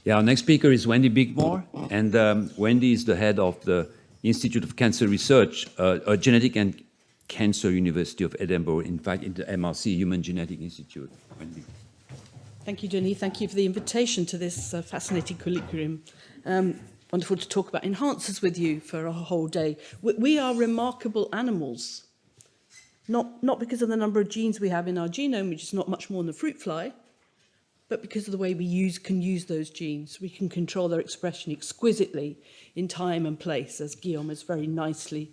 Yeah, our next speaker is Wendy Bickmore, and Wendy is the head of the Institute of Cancer Research, a genetic and cancer University of Edinburgh, in fact, in the MRC, Human Genetic Institute. Wendy. Thank you, Denis. Thank you for the invitation to this fascinating curriculum. Wonderful to talk about enhancers with you for a whole day. We are remarkable animals, not because of the number of genes we have in our genome, which is not much more than a fruit fly, but because of the way we can use those genes. We can control their expression exquisitely in time and place, as Guillaume has very nicely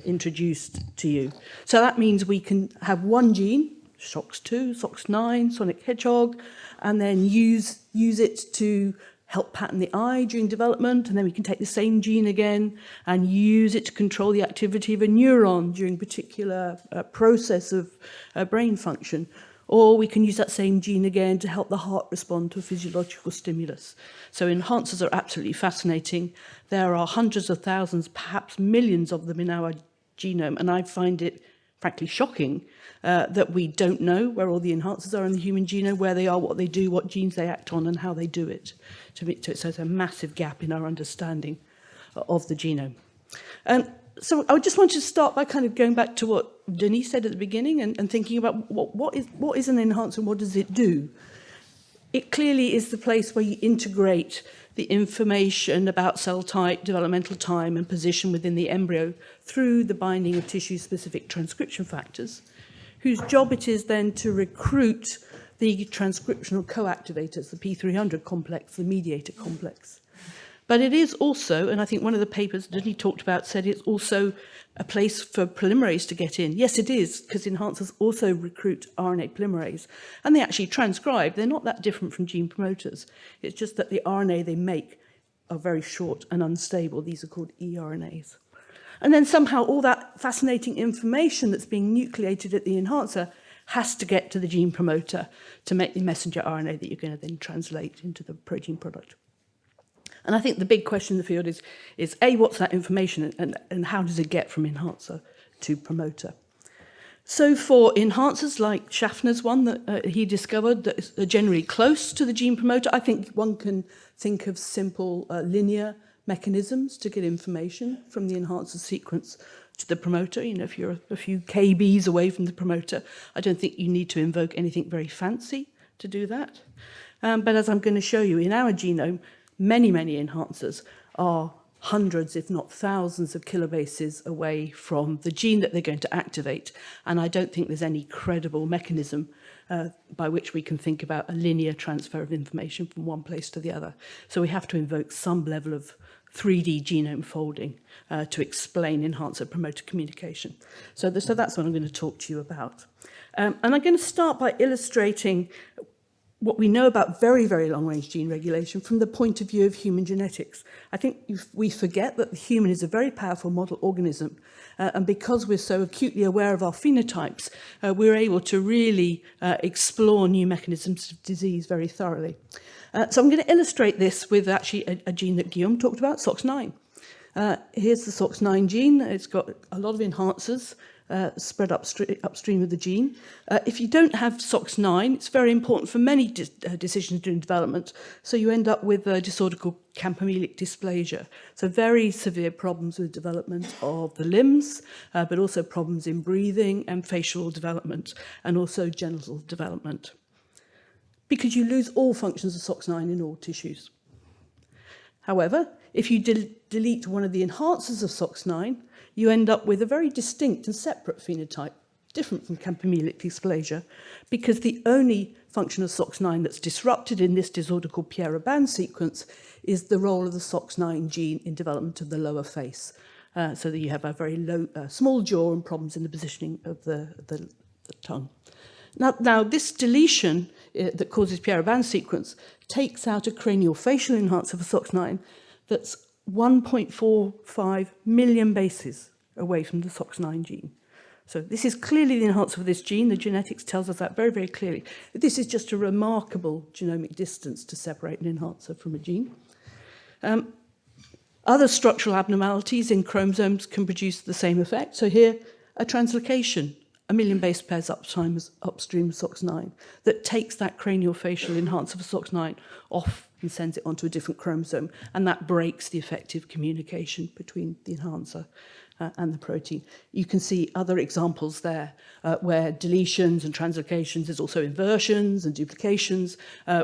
introduced to you. So that means we can have one gene, SOX2, SOX9, sonic hedgehog, and then use it to help pattern the eye during development, and then we can take the same gene again and use it to control the activity of a neuron during a particular process of brain function. Or we can use that same gene again to help the heart respond to a physiological stimulus. So enhancers are absolutely fascinating. There are hundreds of thousands, perhaps millions of them in our genome, and I find it frankly shocking that we don't know where all the enhancers are in the human genome, where they are, what they do, what genes they act on, and how they do it. So it's a massive gap in our understanding of the genome. So I just wanted to start by kind of going back to what Denis said at the beginning and thinking about what is an enhancer and what does it do? It clearly is the place where you integrate the information about cell type, developmental time, and position within the embryo through the binding of tissue-specific transcription factors, whose job it is then to recruit the transcriptional co-activators, the P300 complex, the mediator complex. But it is also, and I think one of the papers that he talked about said it's also a place for polymerase to get in. Yes, it is, because enhancers also recruit RNA polymerase. And they actually transcribe. They're not that different from gene promoters. It's just that the RNA they make are very short and unstable. These are called eRNAs. And then somehow all that fascinating information that's being nucleated at the enhancer has to get to the gene promoter to make the messenger RNA that you're going to then translate into the protein product. And I think the big question in the field is A, what's that information and how does it get from enhancer to promoter? So for enhancers like Schaffner's one that he discovered that are generally close to the gene promoter, I think one can think of simple linear mechanisms to get information from the enhancer sequence to the promoter. You know, if you're a few kbs away from the promoter, I don't think you need to invoke anything very fancy to do that. But as I'm going to show you, in our genome, many enhancers are hundreds, if not thousands, of kilobases away from the gene that they're going to activate. And I don't think there's any credible mechanism by which we can think about a linear transfer of information from one place to the other. So we have to invoke some level of 3D genome folding to explain enhancer-promoter communication. So that's what I'm going to talk to you about. And I'm going to start by illustrating what we know about very long-range gene regulation from the point of view of human genetics. I think we forget that the human is a very powerful model organism, and because we're so acutely aware of our phenotypes, we're able to really explore new mechanisms of disease very thoroughly. So I'm going to illustrate this with actually a gene that Guillaume talked about, SOX9. Here's the SOX9 gene. It's got a lot of enhancers spread upstream of the gene. If you don't have SOX9, it's very important for many decisions during development. So you end up with a disorder called campomelic dysplasia. So very severe problems with development of the limbs, but also problems in breathing and facial development, and also genital development. Because you lose all functions of SOX9 in all tissues. However, if you delete one of the enhancers of SOX9, you end up with a very distinct and separate phenotype, different from campomelic dysplasia, because the only function of SOX9 that's disrupted in this disorder called Pierre-Robin sequence is the role of the SOX9 gene in development of the lower face, so that you have a very low, small jaw and problems in the positioning of the tongue. Now, this deletion that causes Pierre-Robin sequence takes out a craniofacial enhancer for SOX9 that's 1.45 million bases away from the SOX9 gene. So this is clearly the enhancer for this gene. The genetics tells us that very clearly. This is just a remarkable genomic distance to separate an enhancer from a gene. Other structural abnormalities in chromosomes can produce the same effect. So here, a translocation 1 million base pairs upstream of SOX9 that takes that craniofacial enhancer for SOX9 off and sends it onto a different chromosome, and that breaks the effective communication between the enhancer and the protein. You can see other examples there where deletions and translocations, there's also inversions and duplications,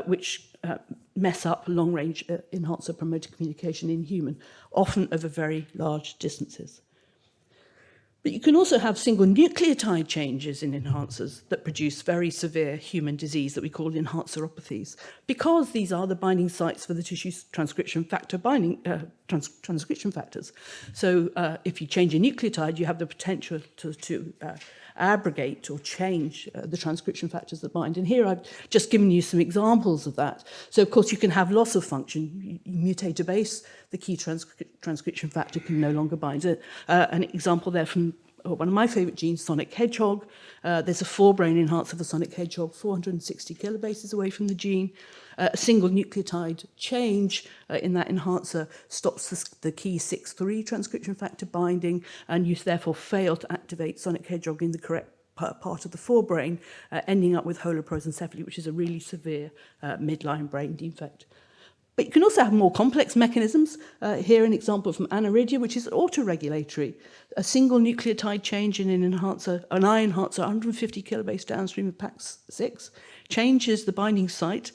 which mess up long-range enhancer promoter communication in human, often over very large distances. But you can also have single nucleotide changes in enhancers that produce very severe human disease that we call enhanceropathies, because these are the binding sites for the tissue transcription factor transcription factors. So if you change a nucleotide, you have the potential to abrogate or change the transcription factors that bind. And here I've just given you some examples of that. So of course you can have loss of function. You mutate a base, the key transcription factor can no longer bind it. An example there from one of my favorite genes, sonic hedgehog. There's a forebrain enhancer for sonic hedgehog, 460 kilobases away from the gene. A single nucleotide change in that enhancer stops the key 6-3 transcription factor binding, and you therefore fail to activate sonic hedgehog in the correct part of the forebrain, ending up with holoprosencephaly, which is a really severe midline brain defect. But you can also have more complex mechanisms. Here an example from aniridia, which is autoregulatory. A single nucleotide change in an enhancer, an I enhancer 150 kilobase downstream of PAX6, changes the binding site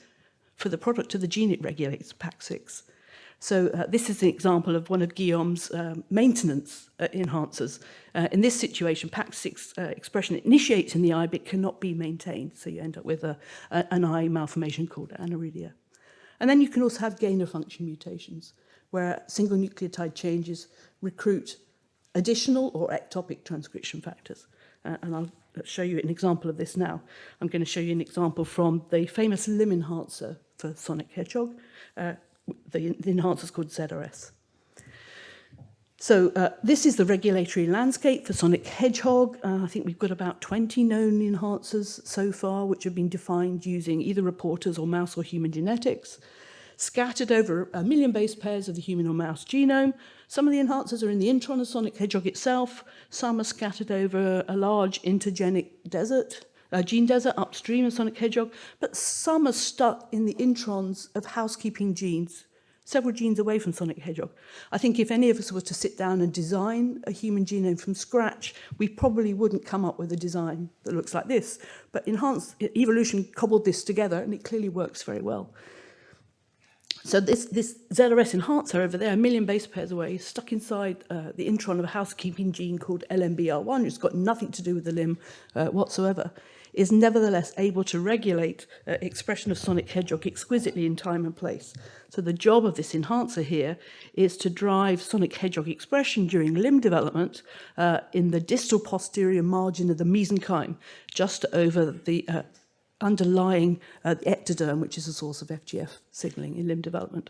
for the product of the gene it regulates, PAX6. So this is an example of one of Guillaume's maintenance enhancers. In this situation, PAX6 expression initiates in the eye but cannot be maintained. So you end up with an eye malformation called aniridia. And then you can also have gain-of-function mutations, where single nucleotide changes recruit additional or ectopic transcription factors. And I'll show you an example of this now. I'm going to show you an example from the famous limb enhancer for sonic hedgehog. The enhancer is called ZRS. So this is the regulatory landscape for sonic hedgehog. I think we've got about 20 known enhancers so far, which have been defined using either reporters or mouse or human genetics, scattered over 1 million base pairs of the human or mouse genome. Some of the enhancers are in the intron of sonic hedgehog itself. Some are scattered over a large intergenic desert, gene desert upstream of sonic hedgehog, but some are stuck in the introns of housekeeping genes, several genes away from sonic hedgehog. I think if any of us were to sit down and design a human genome from scratch, we probably wouldn't come up with a design that looks like this. But evolution cobbled this together, and it clearly works very well. So this ZRS enhancer over there, 1 million base pairs away, stuck inside the intron of a housekeeping gene called LMBR1, which has got nothing to do with the limb whatsoever, is nevertheless able to regulate expression of sonic hedgehog exquisitely in time and place. So the job of this enhancer here is to drive sonic hedgehog expression during limb development in the distal posterior margin of the mesenchyme, just over the underlying the ectoderm, which is a source of FGF signaling in limb development.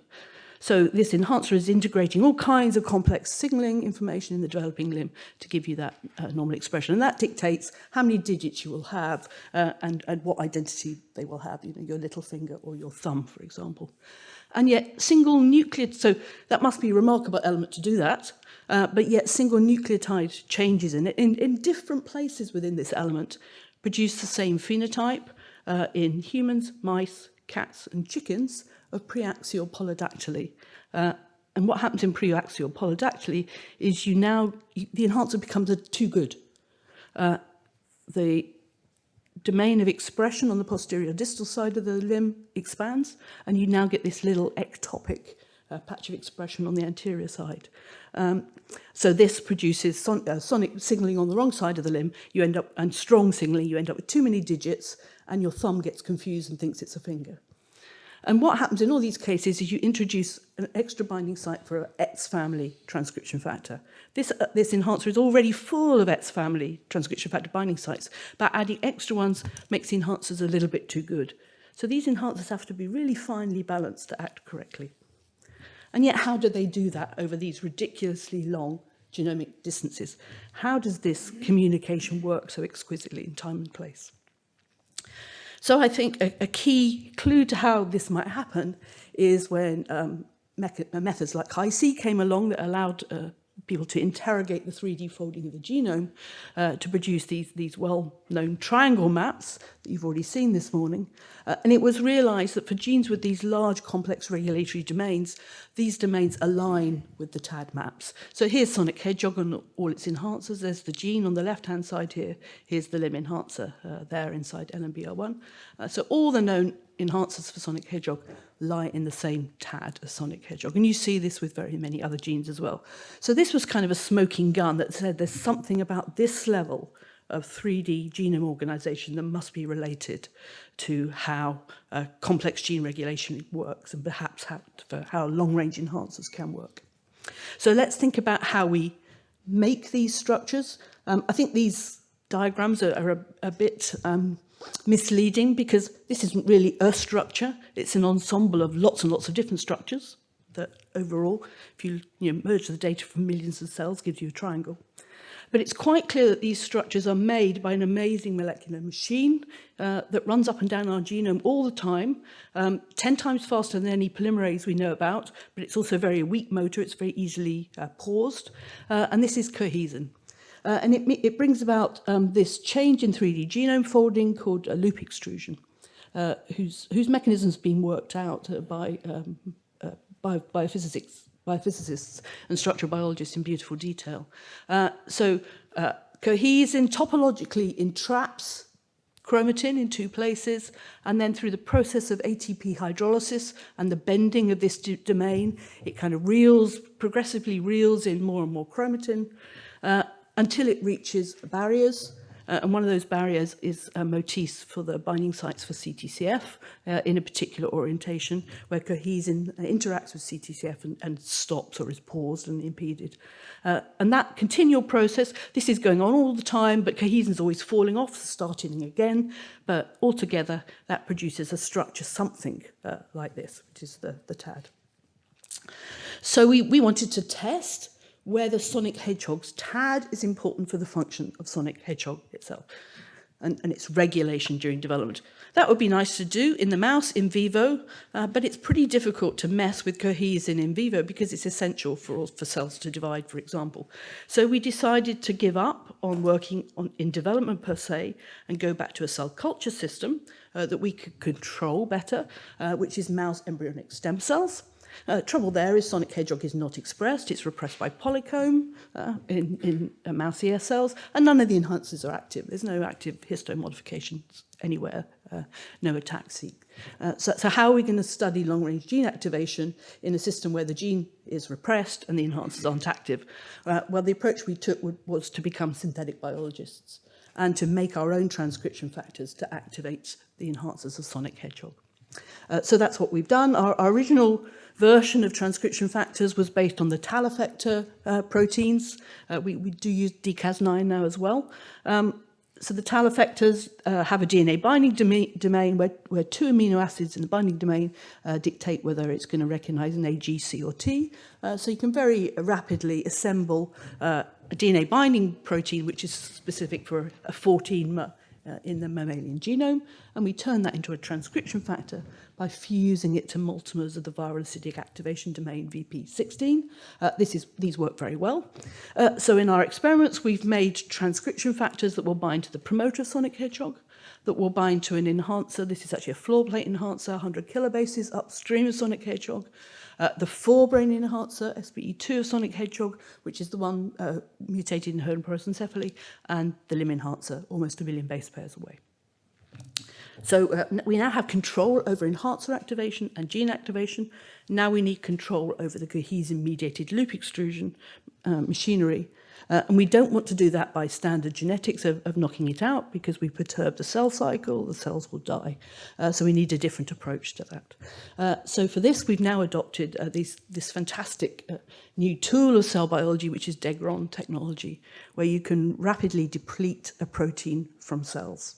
So this enhancer is integrating all kinds of complex signaling information in the developing limb to give you that normal expression. And that dictates how many digits you will have and what identity they will have, you know, your little finger or your thumb, for example. And yet single nucleotide, so that must be a remarkable element to do that, but yet single nucleotide changes in it in different places within this element produce the same phenotype in humans, mice, cats and chickens of preaxial polydactyly. And what happens in preaxial polydactyly is the enhancer becomes too good. The domain of expression on the posterior distal side of the limb expands, and you now get this little ectopic patch of expression on the anterior side. So this produces sonic signaling on the wrong side of the limb, and strong signaling, you end up with too many digits, and your thumb gets confused and thinks it's a finger. And what happens in all these cases is you introduce an extra binding site for an X family transcription factor. This enhancer is already full of X family transcription factor binding sites, but adding extra ones makes the enhancers a little bit too good. So these enhancers have to be really finely balanced to act correctly. And yet, how do they do that over these ridiculously long genomic distances? How does this communication work so exquisitely in time and place? So I think a key clue to how this might happen is when methods like Hi-C came along that allowed people to interrogate the 3D folding of the genome to produce these well-known triangle maps that you've already seen this morning. And it was realized that for genes with these large complex regulatory domains, these domains align with the TAD maps. So here's sonic hedgehog and all its enhancers. There's the gene on the left-hand side here. Here's the limb enhancer there inside LMBR1. So all the known enhancers for sonic hedgehog lie in the same TAD as sonic hedgehog. And you see this with very many other genes as well. So this was kind of a smoking gun that said there's something about this level of 3D genome organization that must be related to how complex gene regulation works and perhaps how long-range enhancers can work. So let's think about how we make these structures. I think these diagrams are a bit misleading because this isn't really a structure. It's an ensemble of lots and lots of different structures that overall, if you merge the data from millions of cells, gives you a triangle. But it's quite clear that these structures are made by an amazing molecular machine that runs up and down our genome all the time, 10 times faster than any polymerase we know about, but it's also very weak motor, it's very easily paused, and this is cohesin. And it brings about this change in 3D genome folding called loop extrusion, whose mechanism has been worked out by biophysicists and structural biologists in beautiful detail. So cohesin topologically entraps chromatin in two places, and then through the process of ATP hydrolysis and the bending of this domain, it kind of progressively reels in more and more chromatin until it reaches barriers. And one of those barriers is motifs for the binding sites for CTCF in a particular orientation where cohesin interacts with CTCF and stops or is paused and impeded. And that continual process, this is going on all the time, but cohesin is always falling off, starting again. But altogether, that produces a structure, something like this, which is the TAD. So we wanted to test whether sonic hedgehog's TAD is important for the function of sonic hedgehog itself and its regulation during development. That would be nice to do in the mouse in vivo, but it's pretty difficult to mess with cohesin in vivo because it's essential for cells to divide, for example. So we decided to give up on working in development per se and go back to a cell culture system that we could control better, which is mouse embryonic stem cells. Trouble there is sonic hedgehog is not expressed. It's repressed by polycomb in mouse ear cells, and none of the enhancers are active. There's no active histone modifications anywhere, no ATAC-seq. So how are we going to study long-range gene activation in a system where the gene is repressed and the enhancers aren't active? Well, the approach we took was to become synthetic biologists and to make our own transcription factors to activate the enhancers of sonic hedgehog. So that's what we've done. Our original version of transcription factors was based on the TAL effector proteins. We do use DCAS9 now as well. So the TAL effectors have a DNA binding domain where two amino acids in the binding domain dictate whether it's going to recognize an A, G, C, or T. So you can very rapidly assemble a DNA binding protein which is specific for a 14-mer in the mammalian genome, and we turn that into a transcription factor by fusing it to multimers of the viral acidic activation domain VP16. These work very well. So in our experiments, we've made transcription factors that will bind to the promoter of sonic hedgehog, that will bind to an enhancer. This is actually a floor plate enhancer, 100 kilobases upstream of sonic hedgehog. The forebrain enhancer, SBE2 of sonic hedgehog, which is the one mutated in Herd prosencephaly, and the limb enhancer, almost a million base pairs away. So we now have control over enhancer activation and gene activation. Now we need control over the cohesin-mediated loop extrusion machinery. And we don't want to do that by standard genetics of knocking it out because we perturb the cell cycle, the cells will die. So we need a different approach to that. So for this, we've now adopted this fantastic new tool of cell biology, which is Degron technology, where you can rapidly deplete a protein from cells.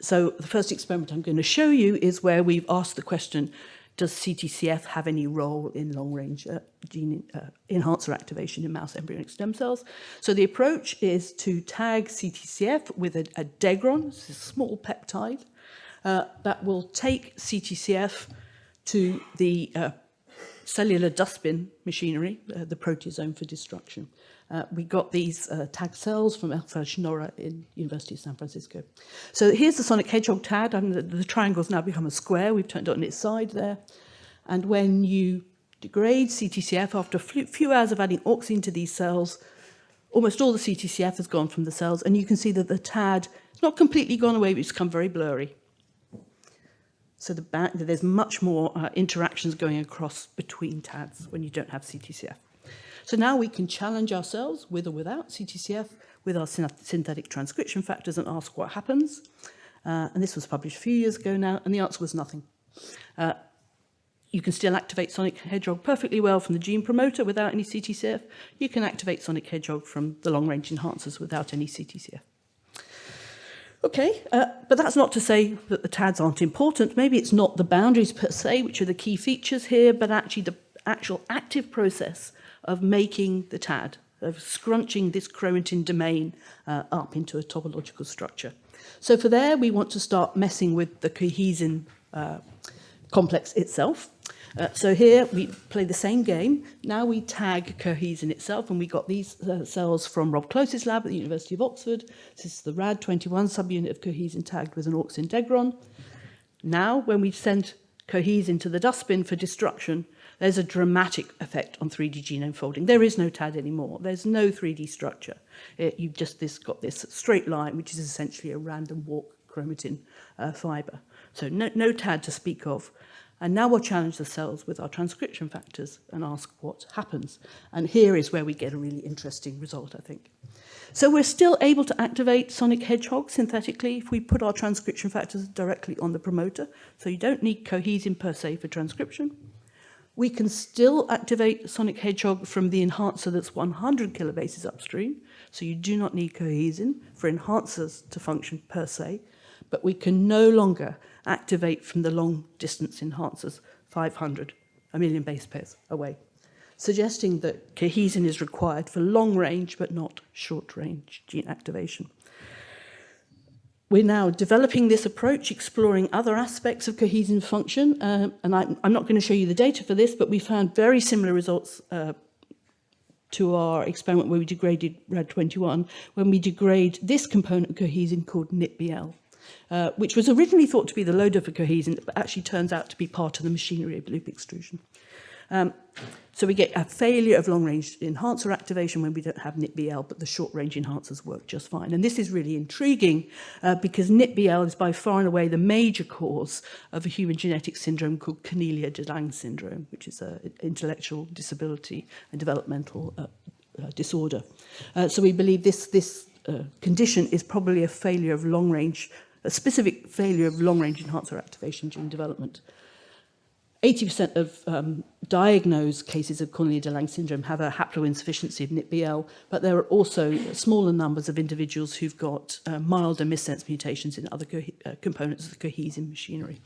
So the first experiment I'm going to show you is where we've asked the question, does CTCF have any role in long-range gene enhancer activation in mouse embryonic stem cells? So the approach is to tag CTCF with a Degron, this is a small peptide, that will take CTCF to the cellular dustbin machinery, the proteasome for destruction. We got these tag cells from Alpha Schnorrer in University of San Francisco. So here's the sonic hedgehog tag, and the triangle's now become a square. We've turned it on its side there. And when you degrade CTCF after a few hours of adding auxine to these cells, almost all the CTCF has gone from the cells, and you can see that the TAD is not completely gone away, but it's become very blurry. So there's much more interactions going across between TADs when you don't have CTCF. So now we can challenge ourselves, with or without CTCF, with our synthetic transcription factors and ask what happens. And this was published a few years ago now, and the answer was nothing. You can still activate sonic hedgehog perfectly well from the gene promoter without any CTCF. You can activate sonic hedgehog from the long-range enhancers without any CTCF. Okay, but that's not to say that the TADs aren't important. Maybe it's not the boundaries per se, which are the key features here, but actually the actual active process of making the TAD, of scrunching this chromatin domain up into a topological structure. So for there, we want to start messing with the cohesin complex itself. So here we play the same game. Now we tag cohesin itself, and we got these cells from Rob Close's lab at the University of Oxford. This is the RAD21 subunit of cohesin tagged with an auxin degron. Now, when we send cohesin to the dustbin for destruction, there's a dramatic effect on 3D genome folding. There is no TAD anymore. There's no 3D structure. You've just got this straight line, which is essentially a random walk chromatin fiber. So no TAD to speak of. And now we'll challenge the cells with our transcription factors and ask what happens. And here is where we get a really interesting result, I think. So we're still able to activate sonic hedgehog synthetically if we put our transcription factors directly on the promoter. So you don't need cohesin per se for transcription. We can still activate sonic hedgehog from the enhancer that's 100 kilobases upstream. So you do not need cohesin for enhancers to function per se. But we can no longer activate from the long-distance enhancers 500, a million base pairs away, suggesting that cohesin is required for long-range but not short-range gene activation. We're now developing this approach, exploring other aspects of cohesin function, and I'm not going to show you the data for this, but we found very similar results to our experiment where we degraded RAD21, when we degrade this component of cohesin called NITBL. Which was originally thought to be the loader for cohesin, but actually turns out to be part of the machinery of loop extrusion. So we get a failure of long-range enhancer activation when we don't have NITBL, but the short-range enhancers work just fine. And this is really intriguing because NITBL is by far and away the major cause of a human genetic syndrome called Cornelia-de Lange syndrome, which is an intellectual disability and developmental disorder. So we believe this condition is probably a failure of long-range, a specific failure of long-range enhancer activation during development. 80% of diagnosed cases of Cornelia-de Lange syndrome have a haploinsufficiency of NITBL, but there are also smaller numbers of individuals who've got milder missense mutations in other components of the cohesin machinery.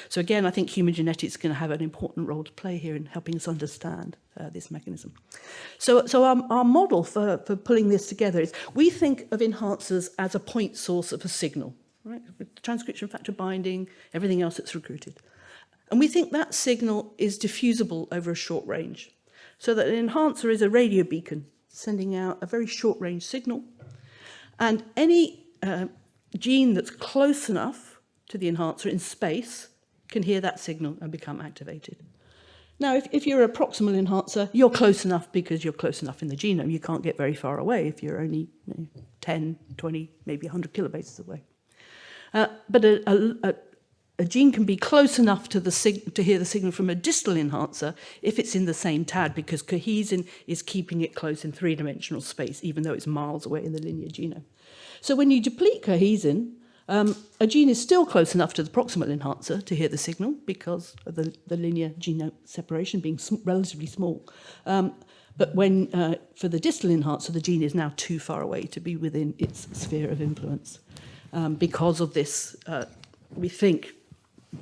So again, I think human genetics is going to have an important role to play here in helping us understand this mechanism. So our model for pulling this together is we think of enhancers as a point source of a signal, right? With transcription factor binding, everything else that's recruited. And we think that signal is diffusible over a short range, so that an enhancer is a radio beacon sending out a very short range signal. And any gene that's close enough to the enhancer in space can hear that signal and become activated. Now, if you're a proximal enhancer, you're close enough because you're close enough in the genome. You can't get very far away if you're only 10, 20, maybe 100 kilobases away. But a gene can be close enough to hear the signal from a distal enhancer if it's in the same TAD, because cohesin is keeping it close in three-dimensional space, even though it's miles away in the linear genome. So when you deplete cohesin, a gene is still close enough to the proximal enhancer to hear the signal because of the linear genome separation being relatively small. But when, for the distal enhancer, the gene is now too far away to be within its sphere of influence. Because of this, we think,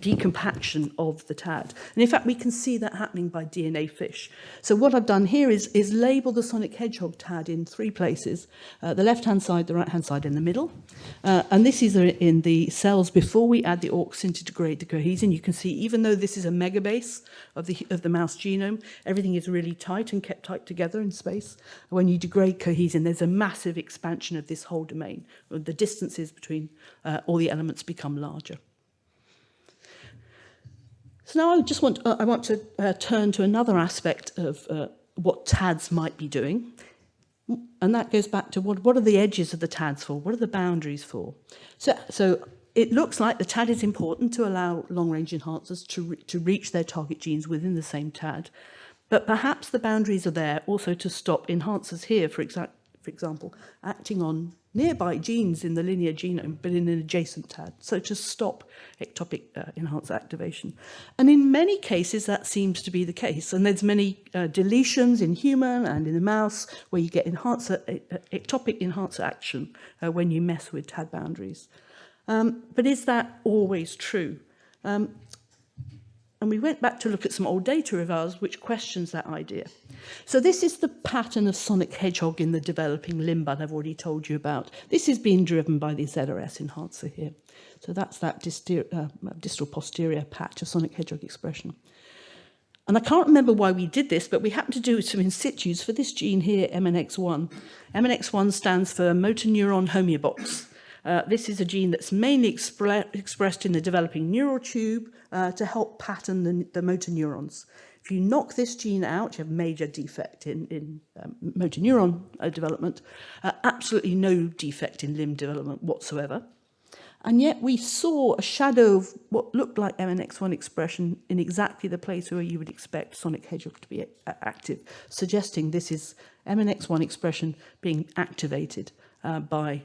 decompaction of the TAD. And in fact, we can see that happening by DNA fish. So what I've done here is label the sonic hedgehog TAD in 3 places, the left-hand side, the right-hand side, and the middle. And this is in the cells before we add the AUX in to degrade the cohesin. You can see, even though this is a megabase of the mouse genome, everything is really tight and kept tight together in space. When you degrade cohesin, there's a massive expansion of this whole domain. The distances between all the elements become larger. So now I want to turn to another aspect of what TADs might be doing, and that goes back to what are the edges of the TADs for? What are the boundaries for? So it looks like the TAD is important to allow long-range enhancers to reach their target genes within the same TAD, but perhaps the boundaries are there also to stop enhancers here, for example, acting on nearby genes in the linear genome, but in an adjacent TAD, so to stop ectopic enhancer activation. And in many cases, that seems to be the case. And there's many deletions in human and in the mouse where you get ectopic enhancer action when you mess with TAD boundaries. But is that always true? And we went back to look at some old data of ours which questions that idea. So this is the pattern of sonic hedgehog in the developing limb bud I've already told you about. This is being driven by the ZRS enhancer here. So that's that distal posterior patch of sonic hedgehog expression. And I can't remember why we did this, but we happened to do some in situs for this gene here, MNX1. MNX1 stands for motor neuron homeobox. This is a gene that's mainly expressed in the developing neural tube to help pattern the motor neurons. If you knock this gene out, you have a major defect in motor neuron development, absolutely no defect in limb development whatsoever. And yet we saw a shadow of what looked like MNX1 expression in exactly the place where you would expect sonic hedgehog to be active, suggesting this is MNX1 expression being activated by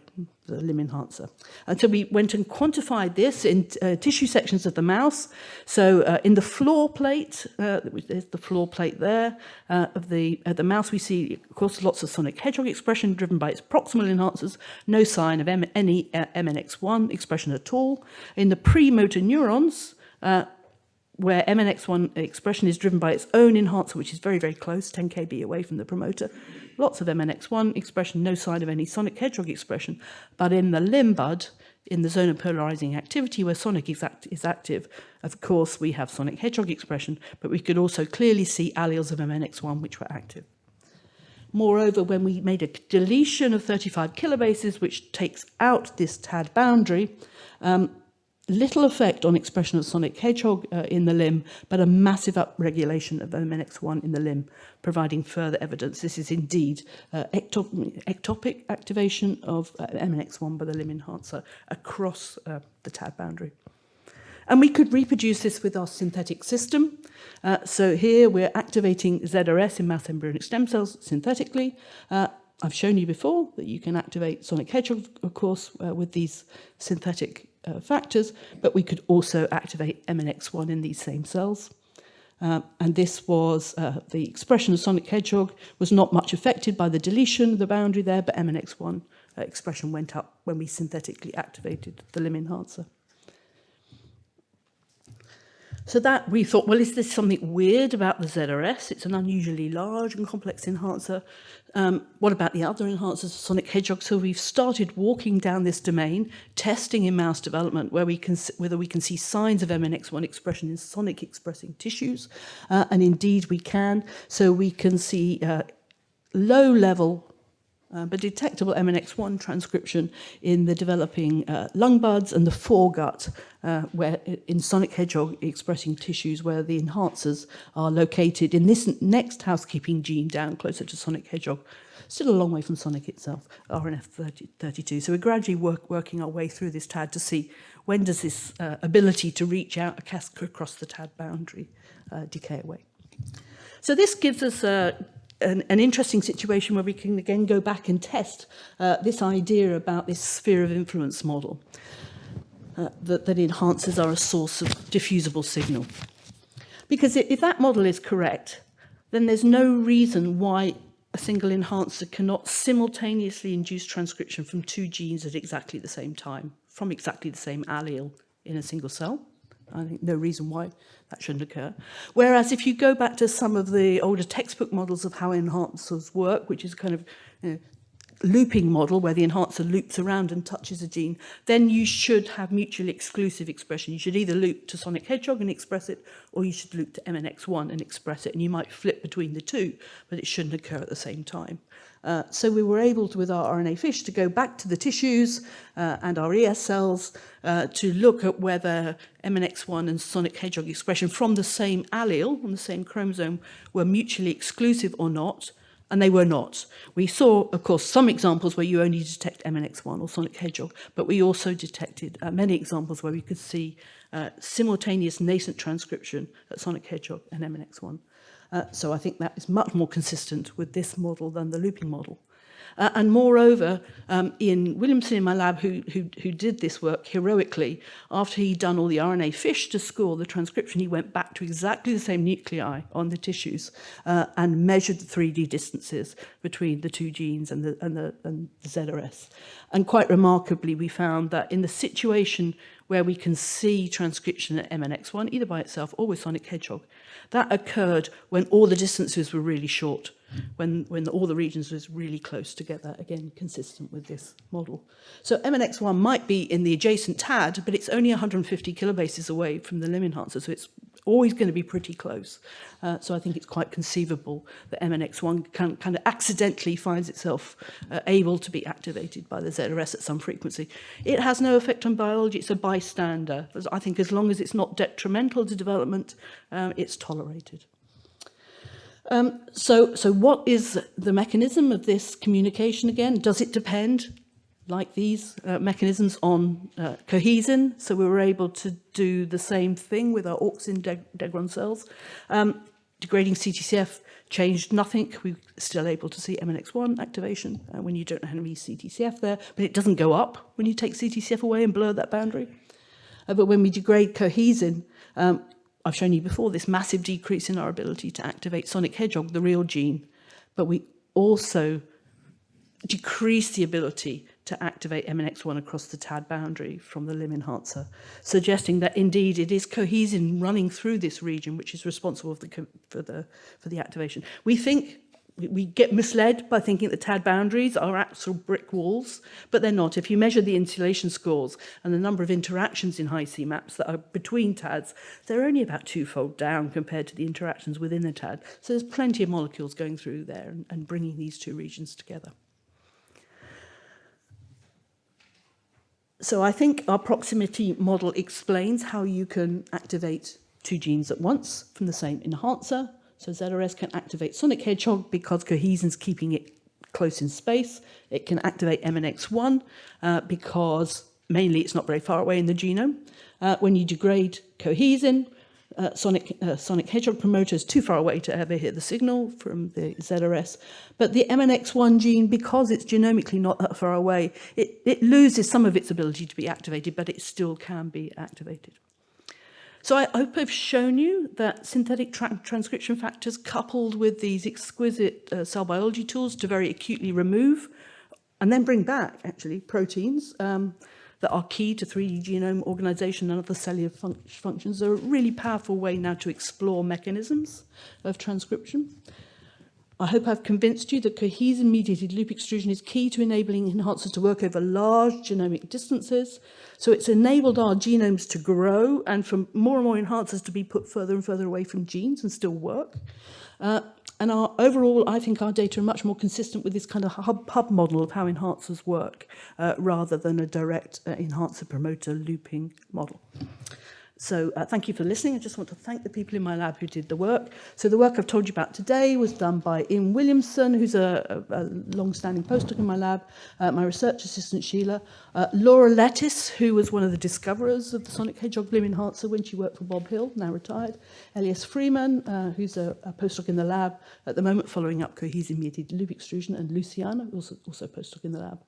the limb enhancer. And so we went and quantified this in tissue sections of the mouse. So in the floor plate, there's the floor plate there, of the mouse, we see, of course, lots of sonic hedgehog expression driven by its proximal enhancers, no sign of any MNX1 expression at all. In the premotor neurons, where MNX1 expression is driven by its own enhancer, which is very, very close, 10 kb away from the promoter. Lots of MNX1 expression, no sign of any sonic hedgehog expression. But in the limb bud, in the zone of polarizing activity where sonic is active, of course, we have sonic hedgehog expression, but we could also clearly see alleles of MNX1 which were active. Moreover, when we made a deletion of 35 kilobases, which takes out this TAD boundary, little effect on expression of sonic hedgehog in the limb, but a massive upregulation of MNX1 in the limb, providing further evidence. This is indeed ectopic activation of MNX1 by the limb enhancer across the TAD boundary. And we could reproduce this with our synthetic system. So here we're activating ZRS in mouse embryonic stem cells synthetically. I've shown you before that you can activate sonic hedgehog, of course, with these synthetic factors, but we could also activate MNX1 in these same cells. And this was the expression of sonic hedgehog was not much affected by the deletion of the boundary there, but MNX1 expression went up when we synthetically activated the limb enhancer. So that we thought, well, is this something weird about the ZRS? It's an unusually large and complex enhancer. What about the other enhancers of sonic hedgehog? So we've started walking down this domain, testing in mouse development whether we can see signs of MNX1 expression in sonic expressing tissues. And indeed we can. So we can see low level but detectable MNX1 transcription in the developing lung buds and the foregut, where in sonic hedgehog expressing tissues where the enhancers are located in this next housekeeping gene down closer to sonic hedgehog, still a long way from sonic itself, RNF32. So we're gradually working our way through this TAD to see when does this ability to reach out across the TAD boundary decay away. So this gives us an interesting situation where we can again go back and test this idea about this sphere of influence model, that enhancers are a source of diffusible signal. Because if that model is correct, then there's no reason why a single enhancer cannot simultaneously induce transcription from two genes at exactly the same time, from exactly the same allele in a single cell. I think no reason why that shouldn't occur. Whereas if you go back to some of the older textbook models of how enhancers work, which is kind of looping model where the enhancer loops around and touches a gene, then you should have mutually exclusive expression. You should either loop to Sonic Hedgehog and express it, or you should loop to MNX1 and express it, and you might flip between the two, but it shouldn't occur at the same time. So we were able to, with our RNA fish, to go back to the tissues and our ES cells to look at whether MNX1 and Sonic Hedgehog expression from the same allele, on the same chromosome, were mutually exclusive or not, and they were not. We saw, of course, some examples where you only detect MNX1 or Sonic Hedgehog, but we also detected many examples where we could see simultaneous nascent transcription at Sonic Hedgehog and MNX1. So I think that is much more consistent with this model than the looping model. And moreover, Ian Williamson in my lab, who did this work heroically, after he'd done all the RNA fish to score the transcription, he went back to exactly the same nuclei on the tissues and measured the 3D distances between the two genes and the ZRS. And quite remarkably, we found that in the situation where we can see transcription at MNX1, either by itself or with Sonic Hedgehog, that occurred when all the distances were really short, when all the regions was really close together, again, consistent with this model. So MNX1 might be in the adjacent TAD, but it's only 150 kilobases away from the limb enhancer, so it's always going to be pretty close. So I think it's quite conceivable that MNX1 kind of accidentally finds itself able to be activated by the ZRS at some frequency. It has no effect on biology, it's a bystander. I think as long as it's not detrimental to development, it's tolerated. So what is the mechanism of this communication again? Does it depend, like these mechanisms, on cohesin? So we were able to do the same thing with our auxin degron cells. Degrading CTCF changed nothing. We're still able to see MNX1 activation when you don't have any CTCF there, but it doesn't go up when you take CTCF away and blur that boundary. But when we degrade cohesin, I've shown you before this massive decrease in our ability to activate Sonic Hedgehog, the real gene, but we also decrease the ability to activate MNX1 across the TAD boundary from the limb enhancer, suggesting that indeed it is cohesin running through this region which is responsible for the activation. We think we get misled by thinking that TAD boundaries are actual brick walls, but they're not. If you measure the insulation scores and the number of interactions in high C maps that are between TADs, they're only about twofold down compared to the interactions within the TAD. So there's plenty of molecules going through there and bringing these two regions together. So I think our proximity model explains how you can activate two genes at once from the same enhancer. So ZRS can activate Sonic Hedgehog because cohesin's keeping it close in space. It can activate MNX1 because mainly it's not very far away in the genome. When you degrade cohesin, Sonic Hedgehog promoter is too far away to ever hit the signal from the ZRS. But the MNX1 gene, because it's genomically not that far away, it loses some of its ability to be activated, but it still can be activated. So I hope I've shown you that synthetic transcription factors coupled with these exquisite cell biology tools to very acutely remove and then bring back, actually, proteins that are key to 3D genome organization and other cellular functions are a really powerful way now to explore mechanisms of transcription. I hope I've convinced you that cohesin-mediated loop extrusion is key to enabling enhancers to work over large genomic distances. So it's enabled our genomes to grow and for more and more enhancers to be put further and further away from genes and still work. And overall, I think our data are much more consistent with this kind of hub model of how enhancers work rather than a direct enhancer-promoter looping model. So thank you for listening. I just want to thank the people in my lab who did the work. So the work I've told you about today was done by Ian Williamson, who's a long-standing postdoc in my lab, my research assistant Sheila, Laura Lettis, who was one of the discoverers of the Sonic Hedgehog limb enhancer when she worked for Bob Hill, now retired, Elias Freeman, who's a postdoc in the lab at the moment following up cohesin-mediated loop extrusion, and Luciana, also a postdoc in the lab.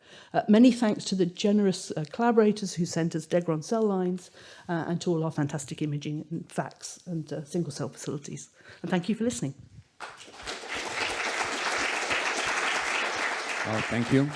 Many thanks to the generous collaborators who sent us Degron cell lines and to all our fantastic imaging and FACS and single-cell facilities. And thank you for listening. Thank you.